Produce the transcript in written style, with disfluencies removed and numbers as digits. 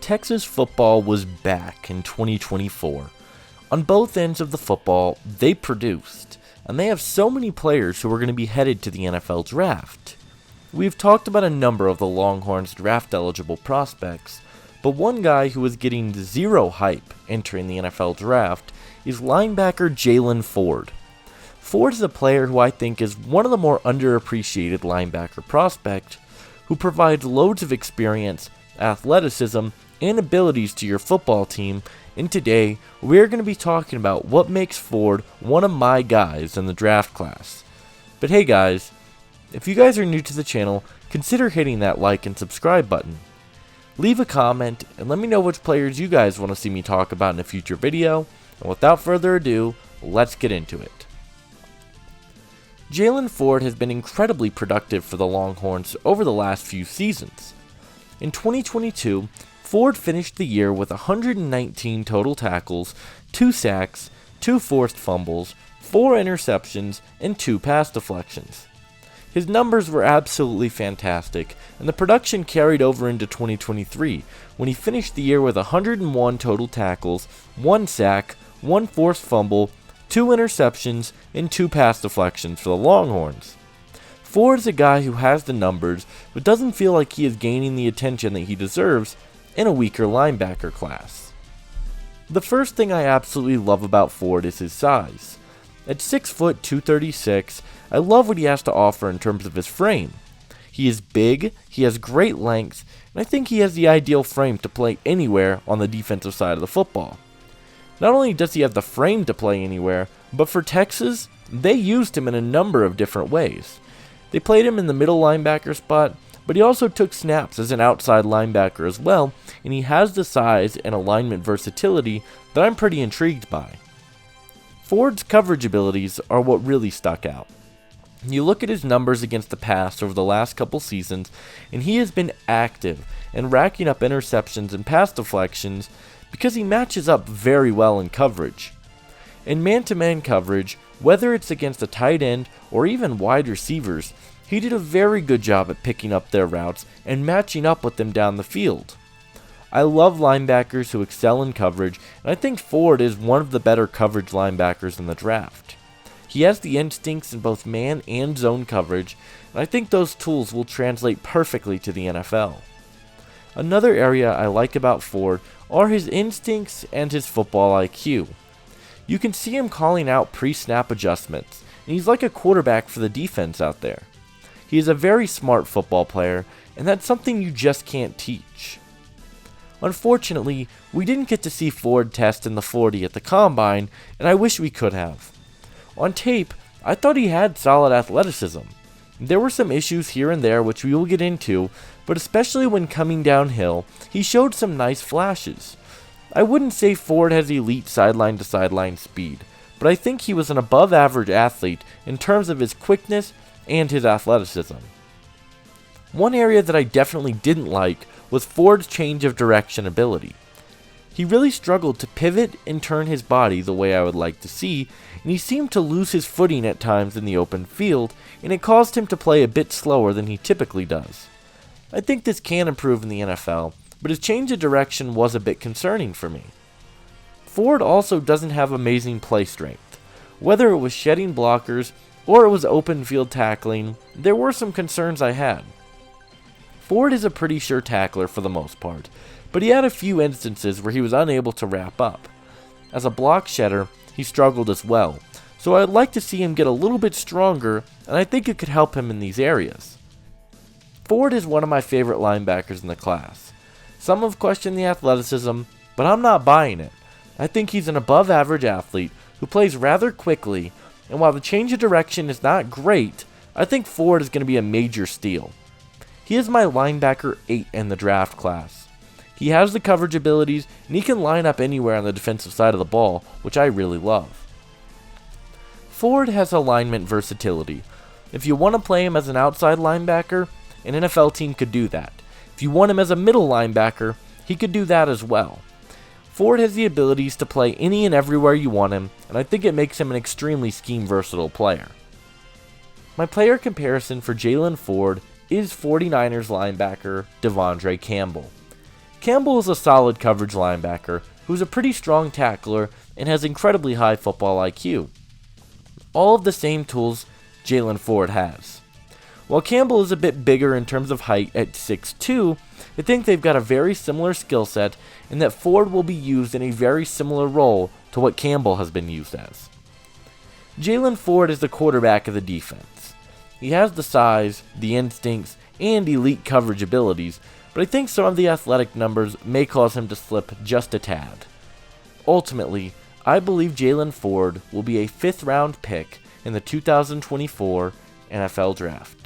Texas football was back in 2024. On both ends of the football, they produced, and they have so many players who are going to be headed to the NFL draft. We've talked about a number of the Longhorns' draft-eligible prospects, but one guy who is getting zero hype entering the NFL draft is linebacker Jaylan Ford. Ford is a player who I think is one of the more underappreciated linebacker prospects, who provides loads of experience, athleticism, and abilities to your football team, and today we're going to be talking about what makes Ford one of my guys in the draft class. But hey guys, if you guys are new to the channel, consider hitting that like and subscribe button. Leave a comment and let me know which players you guys want to see me talk about in a future video, and without further ado, let's get into it. Jaylan Ford has been incredibly productive for the Longhorns over the last few seasons. In 2022, Ford finished the year with 119 total tackles, 2 sacks, 2 forced fumbles, 4 interceptions, and 2 pass deflections. His numbers were absolutely fantastic, and the production carried over into 2023, when he finished the year with 101 total tackles, 1 sack, 1 forced fumble, 2 interceptions, and 2 pass deflections for the Longhorns. Ford is a guy who has the numbers, but doesn't feel like he is gaining the attention that he deserves in a weaker linebacker class. The first thing I absolutely love about Ford is his size. At 6 foot 236, I love what he has to offer in terms of his frame. He is big, he has great length, and I think he has the ideal frame to play anywhere on the defensive side of the football. Not only does he have the frame to play anywhere, but for Texas, they used him in a number of different ways. They played him in the middle linebacker spot, but he also took snaps as an outside linebacker as well, and he has the size and alignment versatility that I'm pretty intrigued by. Ford's coverage abilities are what really stuck out. You look at his numbers against the pass over the last couple seasons, and he has been active and racking up interceptions and pass deflections because he matches up very well in coverage. In man-to-man coverage, whether it's against a tight end or even wide receivers, he did a very good job at picking up their routes and matching up with them down the field. I love linebackers who excel in coverage, and I think Ford is one of the better coverage linebackers in the draft. He has the instincts in both man and zone coverage, and I think those tools will translate perfectly to the NFL. Another area I like about Ford are his instincts and his football IQ. You can see him calling out pre-snap adjustments, and he's like a quarterback for the defense out there. He is a very smart football player, and that's something you just can't teach. Unfortunately, we didn't get to see Ford test in the 40 at the Combine, and I wish we could have. On tape, I thought he had solid athleticism. There were some issues here and there which we will get into, but especially when coming downhill, he showed some nice flashes. I wouldn't say Ford has elite sideline-to-sideline speed, but I think he was an above-average athlete in terms of his quickness and his athleticism. One area that I definitely didn't like was Ford's change of direction ability. He really struggled to pivot and turn his body the way I would like to see, and he seemed to lose his footing at times in the open field, and it caused him to play a bit slower than he typically does. I think this can improve in the NFL, but his change of direction was a bit concerning for me. Ford also doesn't have amazing play strength. Whether it was shedding blockers or it was open field tackling, there were some concerns I had. Ford is a pretty sure tackler for the most part, but he had a few instances where he was unable to wrap up. As a block shedder, he struggled as well, so I'd like to see him get a little bit stronger, and I think it could help him in these areas. Ford is one of my favorite linebackers in the class. Some have questioned the athleticism, but I'm not buying it. I think he's an above average athlete who plays rather quickly, and while the change of direction is not great, I think Ford is going to be a major steal. He is my linebacker 8 in the draft class. He has the coverage abilities, and he can line up anywhere on the defensive side of the ball, which I really love. Ford has alignment versatility. If you want to play him as an outside linebacker, an NFL team could do that. If you want him as a middle linebacker, he could do that as well. Ford has the abilities to play any and everywhere you want him, and I think it makes him an extremely scheme-versatile player. My player comparison for Jaylan Ford is 49ers linebacker Devondre Campbell. Campbell is a solid coverage linebacker who's a pretty strong tackler and has incredibly high football IQ. All of the same tools Jaylan Ford has. While Campbell is a bit bigger in terms of height at 6'2", I think they've got a very similar skill set and that Ford will be used in a very similar role to what Campbell has been used as. Jaylan Ford is the quarterback of the defense. He has the size, the instincts, and elite coverage abilities, but I think some of the athletic numbers may cause him to slip just a tad. Ultimately, I believe Jaylan Ford will be a 5th round pick in the 2024 NFL Draft.